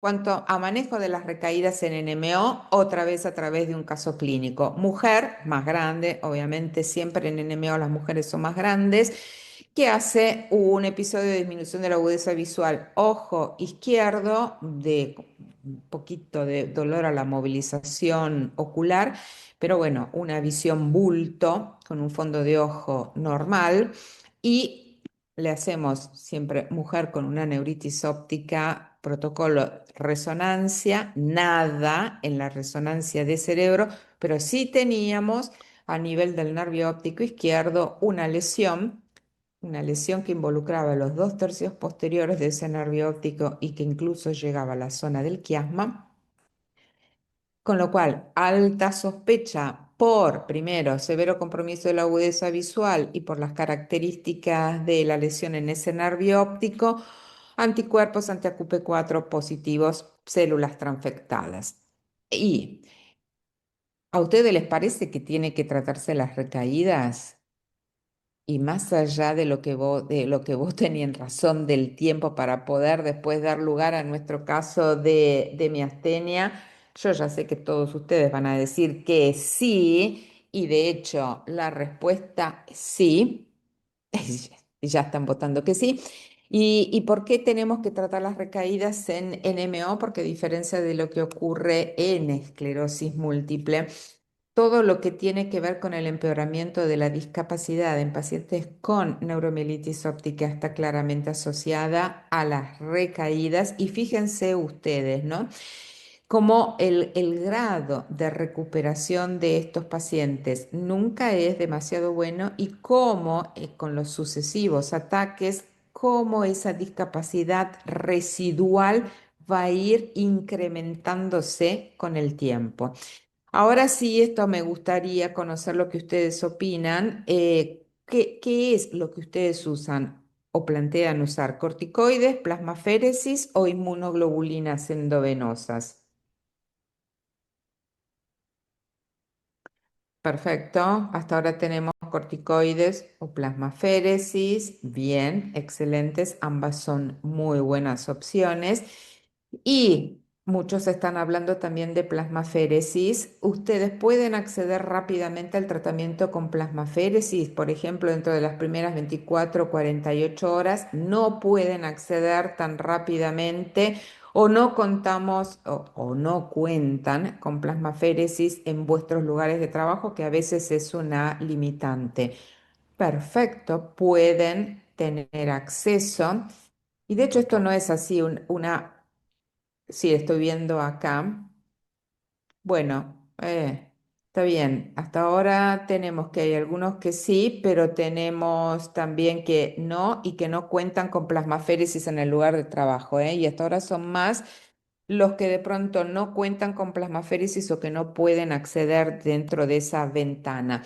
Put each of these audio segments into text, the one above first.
Cuanto a manejo de las recaídas en NMO, otra vez a través de un caso clínico. Mujer más grande, obviamente siempre en NMO las mujeres son más grandes, que hace un episodio de disminución de la agudeza visual, ojo izquierdo, de un poquito de dolor a la movilización ocular, pero bueno, una visión bulto con un fondo de ojo normal y le hacemos siempre mujer con una neuritis óptica, protocolo resonancia, nada en la resonancia de cerebro, pero sí teníamos a nivel del nervio óptico izquierdo una lesión que involucraba los dos tercios posteriores de ese nervio óptico y que incluso llegaba a la zona del quiasma. Con lo cual, alta sospecha por, primero, severo compromiso de la agudeza visual y por las características de la lesión en ese nervio óptico, anticuerpos anti-AQP4 positivos, células transfectadas. ¿Y a ustedes les parece que tiene que tratarse las recaídas? Y más allá de lo que vos tenías razón del tiempo para poder después dar lugar a nuestro caso de miastenia, yo ya sé que todos ustedes van a decir que sí, y de hecho la respuesta es sí, ya están votando que sí. ¿Y por qué tenemos que tratar las recaídas en NMO? Porque a diferencia de lo que ocurre en esclerosis múltiple, todo lo que tiene que ver con el empeoramiento de la discapacidad en pacientes con neuromielitis óptica está claramente asociada a las recaídas y fíjense ustedes, ¿no? Como el grado de recuperación de estos pacientes nunca es demasiado bueno y cómo con los sucesivos ataques, cómo esa discapacidad residual va a ir incrementándose con el tiempo. Ahora sí, esto me gustaría conocer lo que ustedes opinan. ¿Qué es lo que ustedes usan o plantean usar? ¿Corticoides, plasmaféresis o inmunoglobulinas endovenosas? Perfecto. Hasta ahora tenemos corticoides o plasmaféresis. Bien, excelentes. Ambas son muy buenas opciones. Y muchos están hablando también de plasmaféresis. Ustedes pueden acceder rápidamente al tratamiento con plasmaféresis, por ejemplo, dentro de las primeras 24 o 48 horas. No pueden acceder tan rápidamente o no contamos o no cuentan con plasmaféresis en vuestros lugares de trabajo, que a veces es una limitante. Perfecto, pueden tener acceso. Y de hecho esto no es así una. Sí, estoy viendo acá. Bueno, está bien. Hasta ahora tenemos que hay algunos que sí, pero tenemos también que no y que no cuentan con plasmaféresis en el lugar de trabajo, ¿eh? Y hasta ahora son más los que de pronto no cuentan con plasmaféresis o que no pueden acceder dentro de esa ventana.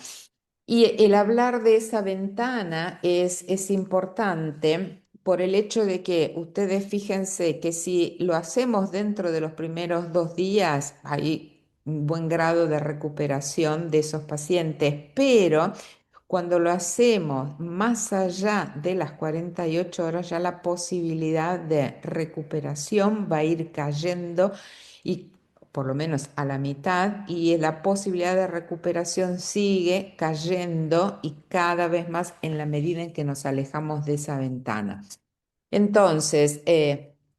Y el hablar de esa ventana es importante por el hecho de que ustedes fíjense que si lo hacemos dentro de los primeros 2 días, hay un buen grado de recuperación de esos pacientes, pero cuando lo hacemos más allá de las 48 horas, ya la posibilidad de recuperación va a ir cayendo y por lo menos a la mitad, y la posibilidad de recuperación sigue cayendo y cada vez más en la medida en que nos alejamos de esa ventana. Entonces,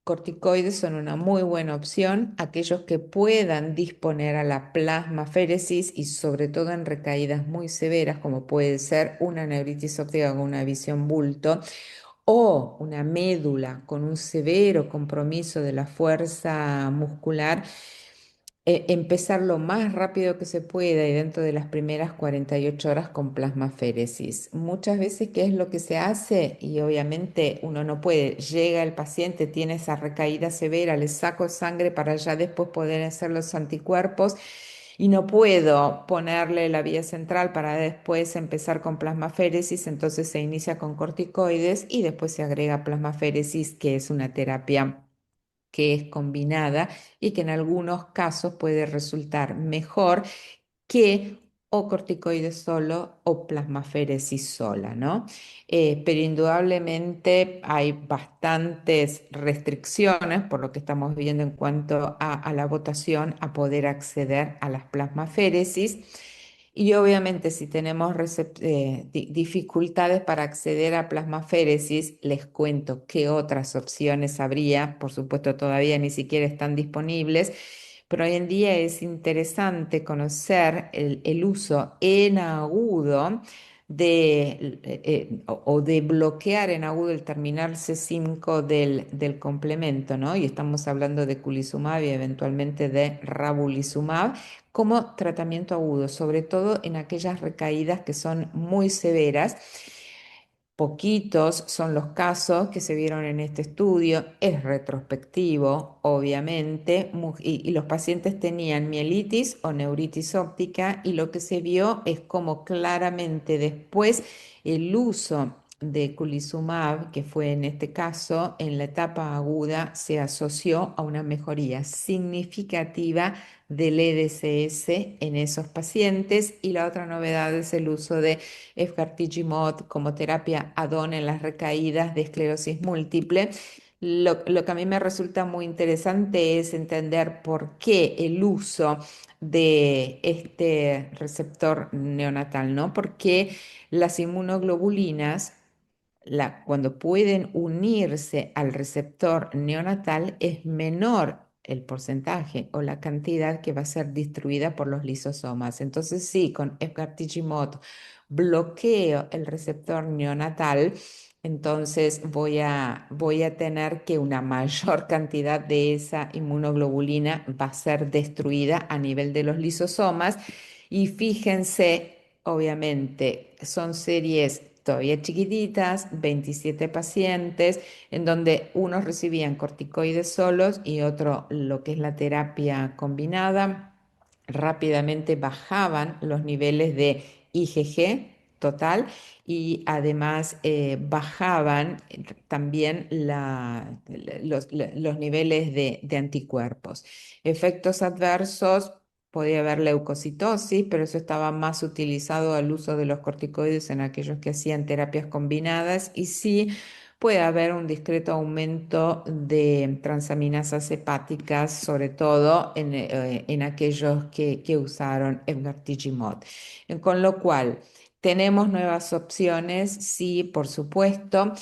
corticoides son una muy buena opción. Aquellos que puedan disponer a la plasmaféresis y sobre todo en recaídas muy severas, como puede ser una neuritis óptica con una visión bulto o una médula con un severo compromiso de la fuerza muscular, empezar lo más rápido que se pueda y dentro de las primeras 48 horas con plasmaféresis. Muchas veces, ¿qué es lo que se hace? Y obviamente uno no puede, llega el paciente, tiene esa recaída severa, le saco sangre para ya después poder hacer los anticuerpos y no puedo ponerle la vía central para después empezar con plasmaféresis, entonces se inicia con corticoides y después se agrega plasmaféresis, que es una terapia que es combinada y que en algunos casos puede resultar mejor que o corticoides solo o plasmaféresis sola, ¿no? Pero indudablemente hay bastantes restricciones, por lo que estamos viendo en cuanto a la votación, a poder acceder a las plasmaféresis. Y obviamente si tenemos dificultades para acceder a plasmaféresis, les cuento qué otras opciones habría. Por supuesto, todavía ni siquiera están disponibles, pero hoy en día es interesante conocer el uso en agudo o de bloquear en agudo el terminal C5 del complemento, ¿no? Y estamos hablando de culizumab y eventualmente de ravulizumab como tratamiento agudo, sobre todo en aquellas recaídas que son muy severas. Poquitos son los casos que se vieron en este estudio, es retrospectivo, obviamente, y los pacientes tenían mielitis o neuritis óptica y lo que se vio es como claramente después el uso de culizumab, que fue en este caso en la etapa aguda, se asoció a una mejoría significativa del EDCS en esos pacientes y la otra novedad es el uso de efgartigimod como terapia add-on en las recaídas de esclerosis múltiple. Lo que a mí me resulta muy interesante es entender por qué el uso de este receptor neonatal, ¿no? Porque las inmunoglobulinas, cuando pueden unirse al receptor neonatal, es menor el porcentaje o la cantidad que va a ser distribuida por los lisosomas. Entonces, sí, con efgartigimod bloqueo el receptor neonatal, entonces voy a tener que una mayor cantidad de esa inmunoglobulina va a ser destruida a nivel de los lisosomas. Y fíjense, obviamente, son series todavía chiquititas, 27 pacientes, en donde unos recibían corticoides solos y otro lo que es la terapia combinada. Rápidamente bajaban los niveles de IgG total y además bajaban también los niveles de anticuerpos. Efectos adversos, podía haber leucocitosis, pero eso estaba más utilizado al uso de los corticoides en aquellos que hacían terapias combinadas y sí puede haber un discreto aumento de transaminasas hepáticas, sobre todo en aquellos que usaron efgartigimod. Con lo cual, tenemos nuevas opciones, sí, por supuesto.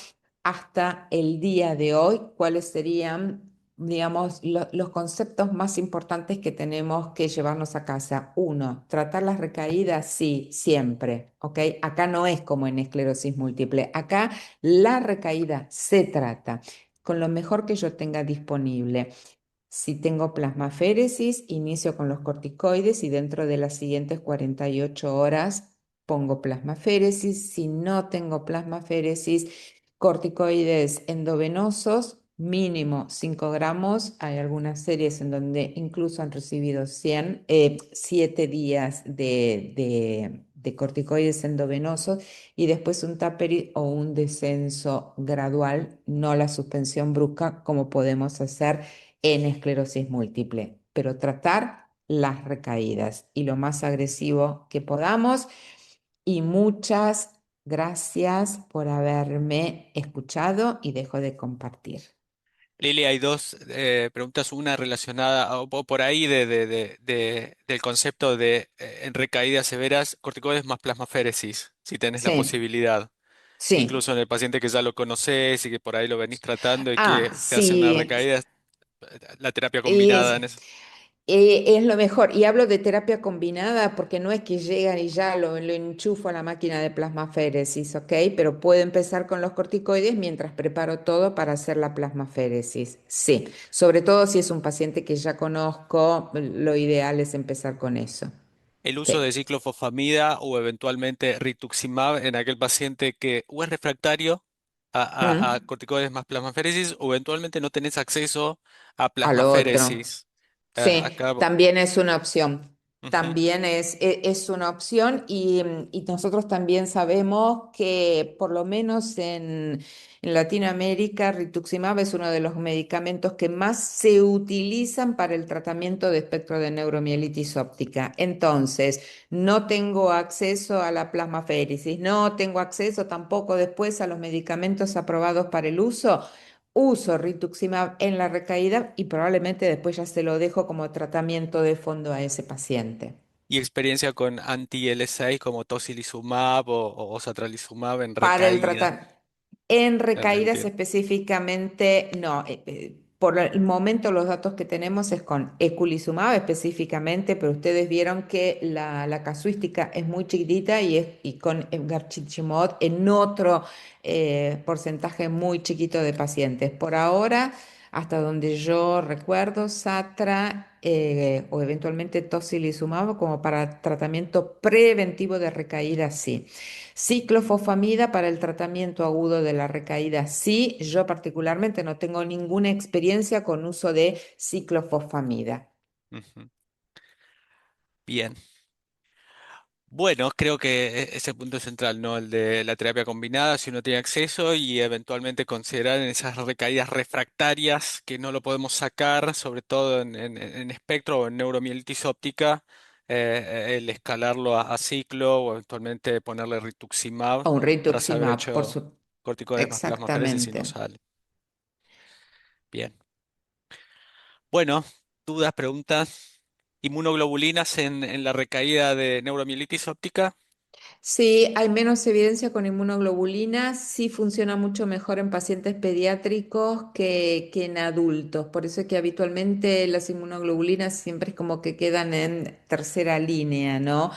Hasta el día de hoy, ¿cuáles serían, digamos, los conceptos más importantes que tenemos que llevarnos a casa? Uno, tratar las recaídas, sí, siempre, ¿ok? Acá no es como en esclerosis múltiple. Acá la recaída se trata con lo mejor que yo tenga disponible. Si tengo plasmaféresis, inicio con los corticoides y dentro de las siguientes 48 horas pongo plasmaféresis. Si no tengo plasmaféresis, corticoides endovenosos, mínimo 5 gramos. Hay algunas series en donde incluso han recibido 7 días de corticoides endovenosos y después un tapered o un descenso gradual, no la suspensión brusca como podemos hacer en esclerosis múltiple, pero tratar las recaídas y lo más agresivo que podamos. Y muchas gracias por haberme escuchado y dejo de compartir. Lili, hay dos preguntas, una relacionada o por ahí del concepto de en recaídas severas, corticoides más plasmaféresis, si tenés la Sí, posibilidad. sí. Incluso en el paciente que ya lo conoces y que por ahí lo venís tratando y Ah, que te hace una sí. recaída, la terapia Y combinada en eso. es lo mejor. Y hablo de terapia combinada porque no es que llegan y ya lo enchufo a la máquina de plasmaféresis, ¿ok? Pero puedo empezar con los corticoides mientras preparo todo para hacer la plasmaféresis. Sí, sobre todo si es un paciente que ya conozco, lo ideal es empezar con eso. El uso Sí. de ciclofosfamida o eventualmente rituximab en aquel paciente que o es refractario a Mm. corticoides más plasmaféresis o eventualmente no tenés acceso a Al otro. plasmaféresis. Sí, Acá también es una opción. Ujú. también es una opción y nosotros también sabemos que por lo menos en Latinoamérica rituximab es uno de los medicamentos que más se utilizan para el tratamiento de espectro de neuromielitis óptica. Entonces, no tengo acceso a la plasmaféresis, no tengo acceso tampoco después a los medicamentos aprobados para el uso. Uso rituximab en la recaída y probablemente después ya se lo dejo como tratamiento de fondo a ese paciente. ¿Y experiencia con anti-LSI como tocilizumab o satralizumab en Para el recaída? tratamiento. En No recaídas entiendo. específicamente, no. Por el momento los datos que tenemos es con eculizumab específicamente, pero ustedes vieron que la casuística es muy chiquitita y con efgartigimod en otro porcentaje muy chiquito de pacientes. Por ahora, hasta donde yo recuerdo, Satra o eventualmente tocilizumab como para tratamiento preventivo de recaída, sí. Ciclofosfamida para el tratamiento agudo de la recaída. Sí, yo particularmente no tengo ninguna experiencia con uso de ciclofosfamida. Ujú. Bien. Bueno, creo que ese punto es central, ¿no? El de la terapia combinada, si uno tiene acceso y eventualmente considerar en esas recaídas refractarias que no lo podemos sacar, sobre todo en espectro o en neuromielitis óptica, el escalarlo a ciclo o eventualmente ponerle rituximab O un tras haber rituximab, hecho corticoides más plasmaféresis y exactamente. no sale. Bien. Bueno, dudas, preguntas. ¿Inmunoglobulinas en la recaída de neuromielitis óptica? Sí, hay menos evidencia con inmunoglobulinas, sí funciona mucho mejor en pacientes pediátricos que en adultos. Por eso es que habitualmente las inmunoglobulinas siempre es como que quedan en tercera línea, ¿no?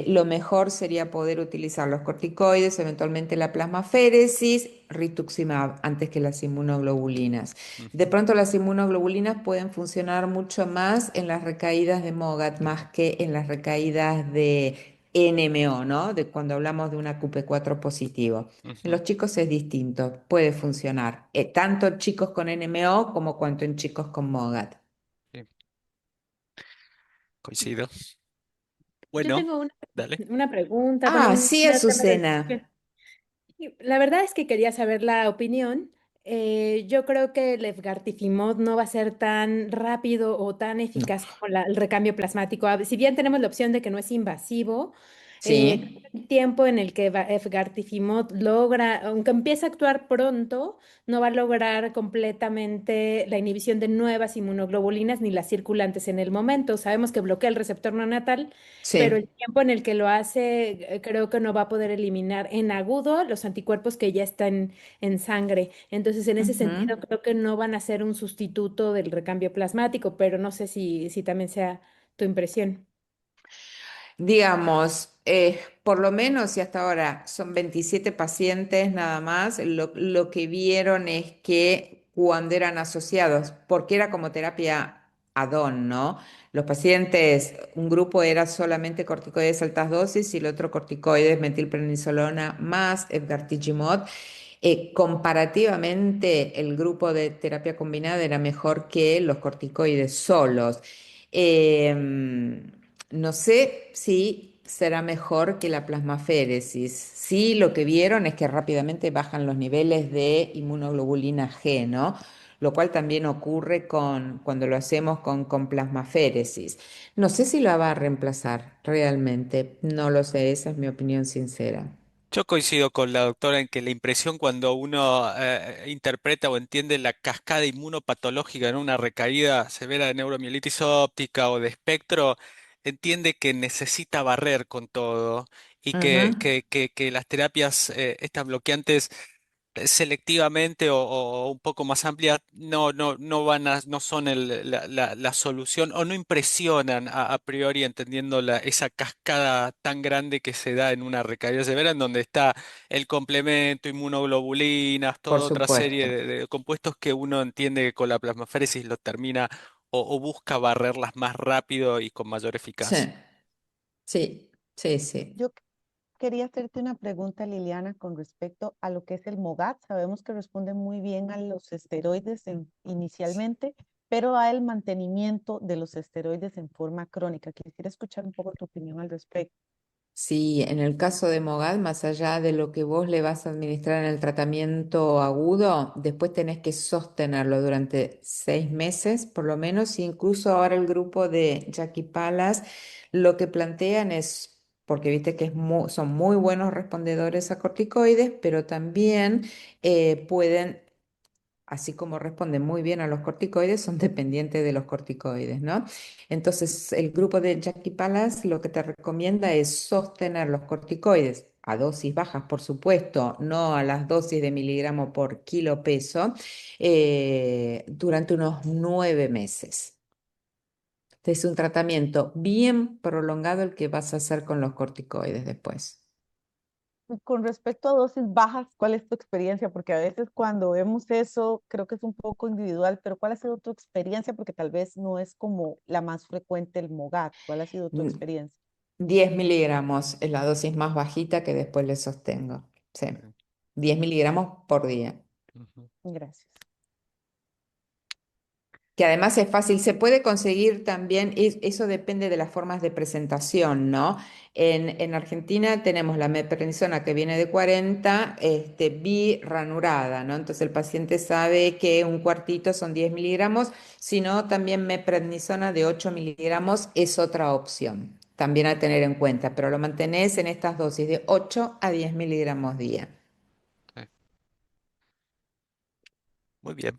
Lo mejor sería poder utilizar los corticoides, eventualmente la plasmaféresis, rituximab, antes que las inmunoglobulinas. De Ujú, pronto las inmunoglobulinas pueden funcionar mucho más en las recaídas de MOGAD más que en las recaídas de NMO, ¿no? De cuando hablamos de una QP4 positivo. En ujú. los chicos es distinto, puede funcionar, tanto en chicos con NMO como cuanto en chicos con MOGAD. Sí, coincido. Yo Bueno, tengo dale. una pregunta, bueno, Ah, sí, una tema de Azucena. discusión. Y la verdad es que quería saber la opinión. Yo creo que el efgartigimod no va a ser tan rápido o tan No. eficaz como el recambio plasmático. Si bien tenemos la opción de que no es invasivo, Sí. el tiempo en el que efgartigimod logra, aunque empiece a actuar pronto, no va a lograr completamente la inhibición de nuevas inmunoglobulinas ni las circulantes en el momento. Sabemos que bloquea el receptor neonatal, pero el Sí. tiempo en el que lo hace, creo que no va a poder eliminar en agudo los anticuerpos que ya están en sangre. Entonces, en ese Ujú. sentido, creo que no van a ser un sustituto del recambio plasmático, pero no sé si también sea tu impresión. Digamos, por lo menos y hasta ahora son 27 pacientes nada más, lo que vieron es que cuando eran asociados, porque era como terapia add-on, ¿no? Los pacientes, un grupo era solamente corticoides altas dosis y el otro corticoides metilprednisolona más efgartigimod. Comparativamente, el grupo de terapia combinada era mejor que los corticoides solos. No sé si será mejor que la plasmaféresis. Sí, lo que vieron es que rápidamente bajan los niveles de inmunoglobulina G, ¿no? Lo cual también ocurre cuando lo hacemos con plasmaféresis. No sé si la va a reemplazar realmente, no lo sé, esa es mi opinión sincera. Yo coincido con la doctora en que la impresión cuando uno interpreta o entiende la cascada inmunopatológica en una recaída severa de neuromielitis óptica o de espectro, entiende que necesita barrer con todo y Ujú. que las terapias, estas bloqueantes, selectivamente o un poco más amplias no van a, no son la solución o no impresionan a priori entendiendo esa cascada tan grande que se da en una recaída severa en donde está el complemento, inmunoglobulinas, Por toda otra serie supuesto. de compuestos que uno entiende que con la plasmaféresis lo termina o busca barrerlas más rápido y con mayor Sí, eficacia. sí, sí, sí. Yo quería hacerte una pregunta, Liliana, con respecto a lo que es el MOGAD. Sabemos que responde muy bien a los esteroides inicialmente, pero a el mantenimiento de los esteroides en forma crónica. Quisiera escuchar un poco tu opinión al respecto. Sí, en el caso de Mogad, más allá de lo que vos le vas a administrar en el tratamiento agudo, después tenés que sostenerlo durante 6 meses, por lo menos, y incluso ahora el grupo de Jackie Palas lo que plantean es, porque viste que son muy buenos respondedores a corticoides, pero también pueden, así como responden muy bien a los corticoides, son dependientes de los corticoides, ¿no? Entonces, el grupo de Jackie Palas lo que te recomienda es sostener los corticoides a dosis bajas, por supuesto, no a las dosis de miligramo por kilo peso, durante unos 9 meses. Este es un tratamiento bien prolongado el que vas a hacer con los corticoides después. Con respecto a dosis bajas, ¿cuál es tu experiencia? Porque a veces cuando vemos eso, creo que es un poco individual, pero ¿cuál ha sido tu experiencia? Porque tal vez no es como la más frecuente el MOGAD. ¿Cuál ha sido tu Mm, experiencia? 10 miligramos es la dosis más bajita que después le sostengo. Sí, Bien. 10 miligramos por día. Ujú. Gracias. Que además es fácil, se puede conseguir también, eso depende de las formas de presentación, ¿no? En Argentina tenemos la meprednisona que viene de 40, ranurada, ¿no? Entonces el paciente sabe que un cuartito son 10 miligramos, sino también meprednisona de 8 miligramos es otra opción, también a tener en cuenta, pero lo mantenés en estas dosis de 8 a 10 miligramos día. Sí. Muy bien.